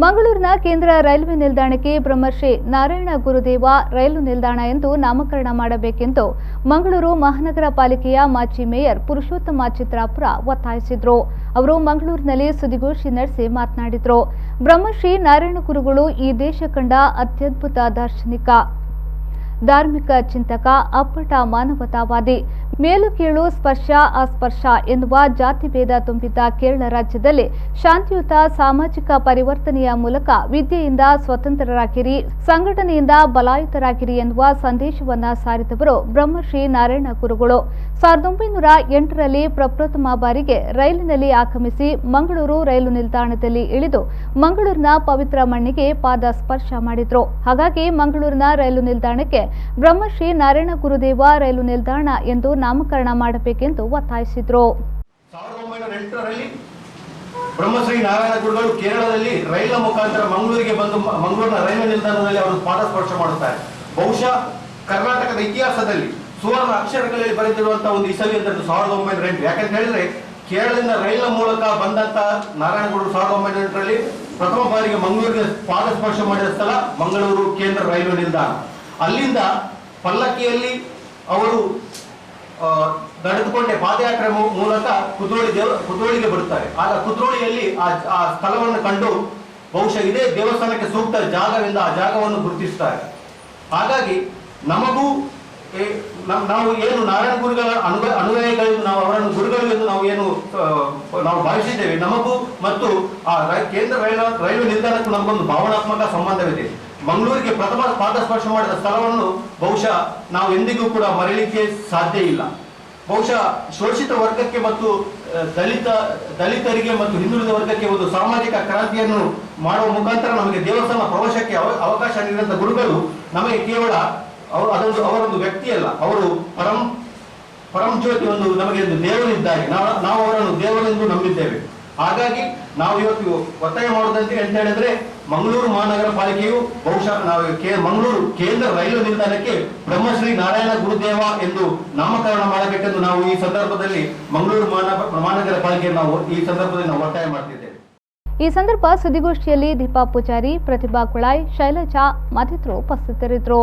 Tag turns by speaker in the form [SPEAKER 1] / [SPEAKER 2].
[SPEAKER 1] ಮಂಗಳೂರಿನ ಕೇಂದ್ರ ರೈಲ್ವೆ ನಿಲ್ದಾಣಕ್ಕೆ ಬ್ರಹ್ಮಶ್ರೀ ನಾರಾಯಣ ಗುರುದೇವ ರೈಲು ನಿಲ್ದಾಣ ಎಂದು ನಾಮಕರಣ ಮಾಡಬೇಕೆಂದು ಮಂಗಳೂರು ಮಹಾನಗರ ಪಾಲಿಕೆಯ ಮಾಜಿ ಮೇಯರ್ ಪುರುಷೋತ್ತಮ ಚಿತ್ರಾಪುರ ಒತ್ತಾಯಿಸಿದರು. ಅವರು ಮಂಗಳೂರಿನಲ್ಲಿ ಸುದ್ದಿಗೋಷ್ಠಿ ನಡೆಸಿ ಮಾತನಾಡಿದರು. ಬ್ರಹ್ಮಶ್ರೀ ನಾರಾಯಣ ಗುರುಗಳು ಈ ದೇಶ ಕಂಡ ಅತ್ಯದ್ಭುತ ದಾರ್ಶನಿಕ, ಧಾರ್ಮಿಕ ಚಿಂತಕ, ಅಪ್ಪಟ ಮಾನವತಾವಾದಿ, ಮೇಲು ಕೀಳು ಸ್ಪರ್ಶ ಅಸ್ಪರ್ಶ ಎನ್ನುವ ಜಾತಿಭೇದ ತುಂಬಿದ್ದ ಕೇರಳ ರಾಜ್ಯದಲ್ಲಿ ಶಾಂತಿಯುತ ಸಾಮಾಜಿಕ ಪರಿವರ್ತನೆಯ ಮೂಲಕ ವಿದ್ಯೆಯಿಂದ ಸ್ವತಂತ್ರರಾಗಿರಿ, ಸಂಘಟನೆಯಿಂದ ಬಲಾಯುತರಾಗಿರಿ ಎನ್ನುವ ಸಂದೇಶವನ್ನ ಸಾರಿದವರು ಬ್ರಹ್ಮಶ್ರೀ ನಾರಾಯಣ ಗುರುಗಳು. 1908ರಲ್ಲಿ ಪ್ರಪ್ರಥಮ ಬಾರಿಗೆ ರೈಲಿನಲ್ಲಿ ಆಗಮಿಸಿ ಮಂಗಳೂರು ರೈಲು ನಿಲ್ದಾಣದಲ್ಲಿ ಇಳಿದು ಮಂಗಳೂರಿನ ಪವಿತ್ರ ಮಣ್ಣಿಗೆ ಪಾದ ಸ್ಪರ್ಶ ಮಾಡಿದ್ರು. ಹಾಗಾಗಿ ಮಂಗಳೂರಿನ ರೈಲು ನಿಲ್ದಾಣಕ್ಕೆ ಬ್ರಹ್ಮಶ್ರೀ ನಾರಾಯಣ ಗುರುದೇವ ರೈಲು ನಿಲ್ದಾಣ ಎಂದು ನಾಮಕರಣ ಮಾಡಬೇಕೆಂದು ಒತ್ತಾಯಿಸಿದರು.
[SPEAKER 2] 1908ರಲ್ಲಿ ಬ್ರಹ್ಮಶ್ರೀ ನಾರಾಯಣ ಗುರುಗಳು ಕೇರಳದಲ್ಲಿ ರೈಲು ಮುಖಾಂತರ ಮಂಗಳೂರಿಗೆ ಬಂದು ಮಂಗಳೂರಿನ ರೈಲು ನಿಲ್ದಾಣದಲ್ಲಿ ಅವರು ಪಾದ ಸ್ಪರ್ಶ ಮಾಡುತ್ತಾರೆ. ಬಹುಶಃ ಕರ್ನಾಟಕದ ಇತಿಹಾಸದಲ್ಲಿ ಸುವರ್ಣ ಅಕ್ಷರಗಳಲ್ಲಿ ಬರೆದಿರುವಂತಹ ಒಂದು ಇಸವಿ ಅಂದ್ರೆ 1908. ಯಾಕಂತ ಹೇಳಿದ್ರೆ ಕೇರಳದಿಂದ ರೈಲಿನ ಮೂಲಕ ಬಂದಂತ ನಾರಾಯಣ ಗುರು 1908ರಲ್ಲಿ ಪ್ರಥಮ ಬಾರಿಗೆ ಮಂಗಳೂರಿಗೆ ಪಾದ ಸ್ಪರ್ಶ ಮಾಡಿದ ಸ್ಥಳ ಮಂಗಳೂರು ಕೇಂದ್ರ ರೈಲ್ವೆ ನಿಲ್ದಾಣ. ಅಲ್ಲಿಂದ ಪಲ್ಲಕ್ಕಿಯಲ್ಲಿ ಅವರು ನಡೆದುಕೊಂಡೆ ಪಾದಯಾತ್ರೆ ಮೂಲಕ ಕುದ್ರೋಳಿಗೆ ಬರುತ್ತಾರೆ. ಆಗ ಕುದ್ರೋಳಿಯಲ್ಲಿ ಆ ಸ್ಥಳವನ್ನು ಕಂಡು ಬಹುಶಃ ಇದೇ ದೇವಸ್ಥಾನಕ್ಕೆ ಸೂಕ್ತ ಜಾಗವೆಂದು ಆ ಜಾಗವನ್ನು ಗುರುತಿಸುತ್ತಾರೆ. ಹಾಗಾಗಿ ನಮಗೂ ನಾವು ಏನು ನಾರಾಯಣ ಗುರುಗಳ ಅನುಯಾಯಿಗಳು, ನಾವು ಅವರನ್ನು ಗುರುಗಳು ಎಂದು ನಾವು ಭಾವಿಸಿದ್ದೇವೆ. ನಮಗೂ ಮತ್ತು ಆ ಕೇಂದ್ರ ರೈಲ್ವೆ ನಿಲ್ದಾಣಕ್ಕೂ ನಮಗೊಂದು ಭಾವನಾತ್ಮಕ ಸಂಬಂಧವಿದೆ. ಮಂಗಳೂರಿಗೆ ಪ್ರಥಮ ಪಾದ ಸ್ಪರ್ಶ ಮಾಡಿದ ಸ್ಥಳವನ್ನು ಬಹುಶಃ ನಾವು ಎಂದಿಗೂ ಕೂಡ ಮರೆಯಲಿಕ್ಕೆ ಸಾಧ್ಯ ಇಲ್ಲ. ಬಹುಶಃ ಶೋಷಿತ ವರ್ಗಕ್ಕೆ ಮತ್ತು ದಲಿತರಿಗೆ ಮತ್ತು ಹಿಂದುಳಿದ ವರ್ಗಕ್ಕೆ ಒಂದು ಸಾಮಾಜಿಕ ಕ್ರಾಂತಿಯನ್ನು ಮಾಡುವ ಮುಖಾಂತರ ನಮಗೆ ದೇವಸ್ಥಾನ ಪ್ರವೇಶಕ್ಕೆ ಅವಕಾಶ ನೀಡಿದಂಥ ಗುರುಗಳು ನಮಗೆ ಕೇವಲ ಅವರೊಂದು ವ್ಯಕ್ತಿಯಲ್ಲ, ಅವರು ಪರಂ ಜ್ಯೋತಿ, ನಮಗೆ ಒಂದು ದೇವರಿದ್ದಾರೆ. ನಾವು ಅವರನ್ನು ದೇವರೆಂದು ನಂಬಿದ್ದೇವೆ. ಹಾಗಾಗಿ ನಾವು ಇವತ್ತು ಒತ್ತಾಯ ಮಾಡುವುದಂತೆ ಅಂತ ಹೇಳಿದ್ರೆ ಮಂಗಳೂರು ಮಹಾನಗರ ಪಾಲಿಕೆಯು ಬಹುಶಃ ಮಂಗಳೂರು ಕೇಂದ್ರ ರೈಲು ನಿಲ್ದಾಣಕ್ಕೆ ಬ್ರಹ್ಮಶ್ರೀ ನಾರಾಯಣ ಗುರುದೇವ ಎಂದು ನಾಮಕರಣ ಮಾಡಬೇಕೆಂದು ನಾವು ಈ ಸಂದರ್ಭದಲ್ಲಿ ಮಂಗಳೂರು ಮಹಾನಗರ ಪಾಲಿಕೆ ಈ ಸಂದರ್ಭದಲ್ಲಿ ನಾವು ಒತ್ತಾಯ ಮಾಡ್ತಿದ್ದೇವೆ.
[SPEAKER 1] ಈ ಸಂದರ್ಭ ಸುದ್ದಿಗೋಷ್ಠಿಯಲ್ಲಿ ದೀಪಾ ಪೂಜಾರಿ, ಪ್ರತಿಭಾ ಕುಳಾಯ್, ಶೈಲಜಾ ಮತ್ತಿತರರು ಉಪಸ್ಥಿತರಿದ್ದರು.